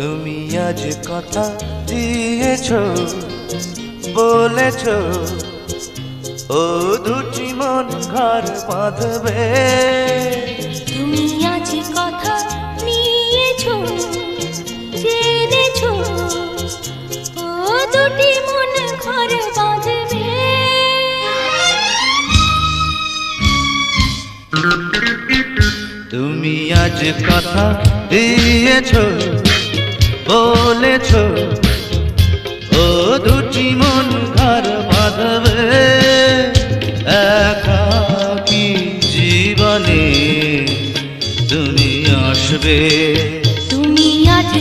তুমি আজ কথা দিয়েছো, বলেছো ও দুটি মন ঘর বাঁধবে। তুমি আজ কথা নিয়েছো, জেনেছো ও দুটি মন ঘর বাঁধবে। তুমি আজ কথা দিয়েছো, বলেছো ও দুটি মন ঘর বাঁধবে। একাকী জীবনে তুমি আসবে। তুমি আজ